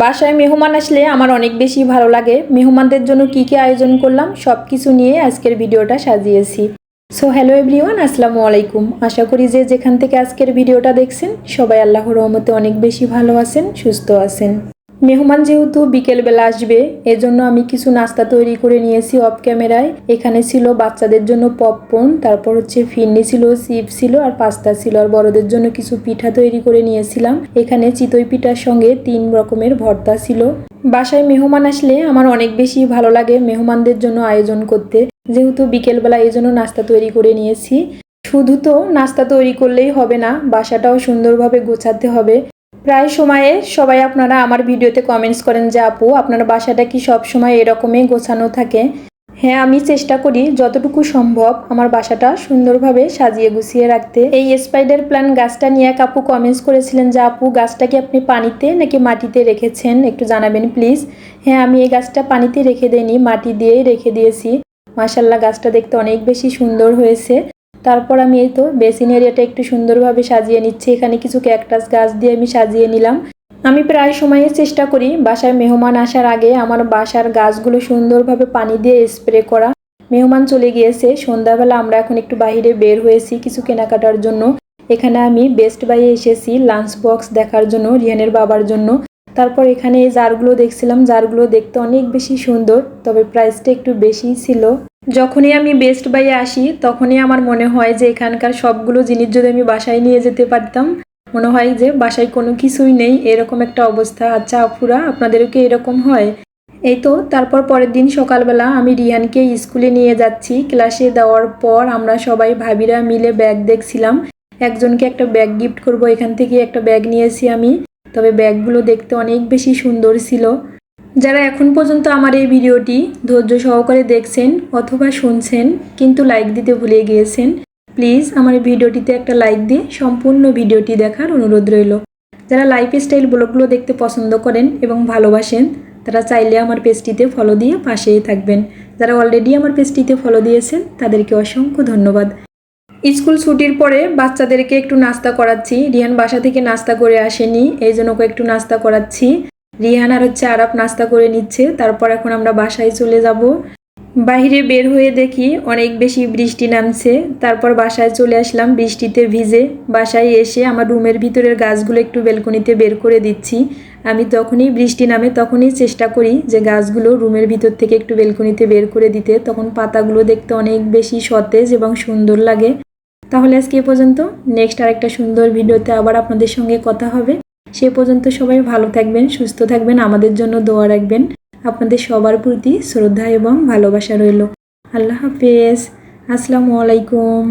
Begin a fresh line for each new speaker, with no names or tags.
বাসায় মেহমান আসলে আমার অনেক বেশি ভালো লাগে। মেহমানদের জন্য কি কি আয়োজন করলাম সব কিছু নিয়ে আজকের ভিডিওটা সাজিয়েছি। সো হ্যালো এভরিওয়ান, আসসালামু আলাইকুম। আশা করি যে যেখান থেকে আজকের ভিডিওটা দেখছেন সবাই আল্লাহর রহমতে অনেক বেশি ভালো আছেন, সুস্থ আছেন। মেহমান যেহেতু বিকেলবেলা আসবে এজন্য আমি কিছু নাস্তা তৈরি করে নিয়েছি অফ ক্যামেরায়। এখানে ছিল বাচ্চাদের জন্য পপকর্ন, তারপর ফিরনি ছিল, চিপস ছিল আর পাস্তা ছিল, আর বড়দের জন্য কিছু পিঠা তৈরি করে নিয়েছিলাম। এখানে চিতই পিঠার সঙ্গে 3 রকমের ভর্তা ছিল। বাসায় মেহমান আসলে আমার অনেক বেশি ভালো লাগে মেহমানদের জন্য আয়োজন করতে। যেহেতু বিকেলবেলা এই জন্য নাস্তা তৈরি করে নিয়েছি। শুধু তো নাস্তা তৈরি করলেই হবে না, বাসাটাও সুন্দরভাবে গোছাতে হবে। প্রায় সময়ে সবাই আপনারা আমার ভিডিওতে কমেন্টস করেন যে আপু আপনার বাসাটা কি সব সময় এরকমই গোছানো থাকে? হ্যাঁ, আমি চেষ্টা করি যতটুকু সম্ভব আমার বাসাটা সুন্দরভাবে সাজিয়ে গুছিয়ে রাখতে। এই স্পাইডার প্ল্যান্ট গাছটা নিয়ে এক আপু কমেন্টস করেছিলেন যে আপু গাছটা কি আপনি পানিতে নাকি মাটিতে রেখেছেন, একটু জানাবেন প্লিজ। হ্যাঁ, আমি এই গাছটা পানিতে রেখে দেইনি, মাটি দিয়েই রেখে দিয়েছি। মাশাআল্লাহ, গাছটা দেখতে অনেক বেশি সুন্দর হয়েছে। তারপর আমি এই তো বেসিন এরিয়াটা একটু সুন্দরভাবে সাজিয়ে নিচ্ছি। এখানে কিছু ক্যাকটাস গাছ দিয়ে আমি সাজিয়ে নিলাম। আমি প্রায় সময়ে চেষ্টা করি বাসায় মেহমান আসার আগে আমার বাসার গাছগুলো সুন্দরভাবে পানি দিয়ে স্প্রে করা। মেহমান চলে গিয়েছে, সন্ধ্যাবেলা আমরা এখন একটু বাইরে বের হয়েছি কিছু কেনাকাটার জন্য। এখানে আমি বেস্ট বাইয়ে এসেছি লাঞ্চ বক্স দেখার জন্য রিয়ানের বাবার জন্য। তারপর এখানে এই জারগুলো দেখছিলাম, জারগুলো দেখতে অনেক বেশি সুন্দর, তবে প্রাইসটা একটু বেশিই ছিল। যখনই আমি বেস্ট বাইয়ে আসি তখনই আমার মনে হয় যে এখানকার সবগুলো জিনিস যদি আমি বাসায় নিয়ে যেতে পারতাম। মনে হয় যে বাসায় কোনো কিছুই নেই, এরকম একটা অবস্থা। আচ্ছা আপুরা, আপনাদেরও কি এরকম হয়? এই তো তারপর পরের দিন সকালবেলা আমি রিয়ানকে স্কুলে নিয়ে যাচ্ছি। ক্লাসে দেওয়ার পর আমরা সবাই ভাবিরা মিলে ব্যাগ দেখছিলাম। একজনকে একটা ব্যাগ গিফট করব, এখান থেকে একটা ব্যাগ নিয়েছি আমি। তবে ব্যাগগুলো দেখতে অনেক বেশি সুন্দর ছিল। যারা এখন পর্যন্ত আমার এই ভিডিওটি ধৈর্য সহকারে দেখছেন অথবা শুনছেন কিন্তু লাইক দিতে ভুলে গিয়েছেন, প্লিজ আমার ভিডিওটিতে একটা লাইক দিয়ে সম্পূর্ণ ভিডিওটি দেখার অনুরোধ রইল। যারা লাইফস্টাইল ব্লগগুলো দেখতে পছন্দ করেন এবং ভালোবাসেন তারা চাইলে আমার পেজটিতে ফলো দিয়ে পাশেই থাকবেন। যারা অলরেডি আমার পেজটিতে ফলো দিয়েছেন তাদেরকে অসংখ্য ধন্যবাদ। স্কুল ছুটির পরে বাচ্চাদেরকে একটু নাস্তা করাচ্ছি। রিহান বাসা থেকে নাস্তা করে আসেনি, এই জন্য ওকে একটু নাস্তা করাচ্ছি। রিহান আর আরাপ নাস্তা করে নিচ্ছে। তারপর এখন আমরা বাসায় চলে যাব। বাইরে বের হয়ে দেখি অনেক বেশি বৃষ্টি নামছে। তারপর বাসায় চলে আসলাম বৃষ্টিতে ভিজে। বাসায় এসে আমার রুমের ভিতরের গাছগুলো একটু বেলকনিতে বের করে দিচ্ছি। আমি যখনই বৃষ্টি নামে তখনই চেষ্টা করি যে গাছগুলো রুমের ভিতর থেকে একটু বেলকনিতে বের করে দিতে, তখন পাতাগুলো দেখতে অনেক বেশি সতেজ এবং সুন্দর লাগে। তাহলে আজকে এ পর্যন্ত, নেক্সট আরেকটা সুন্দর ভিডিওতে আবার আপনাদের সঙ্গে কথা হবে। সে পর্যন্ত সবাই ভালো থাকবেন, সুস্থ থাকবেন, আমাদের জন্য দোয়া রাখবেন। আপনাদের সবার প্রতি শ্রদ্ধা এবং ভালোবাসা রইল। আল্লাহ হাফেজ, আসসালামু আলাইকুম।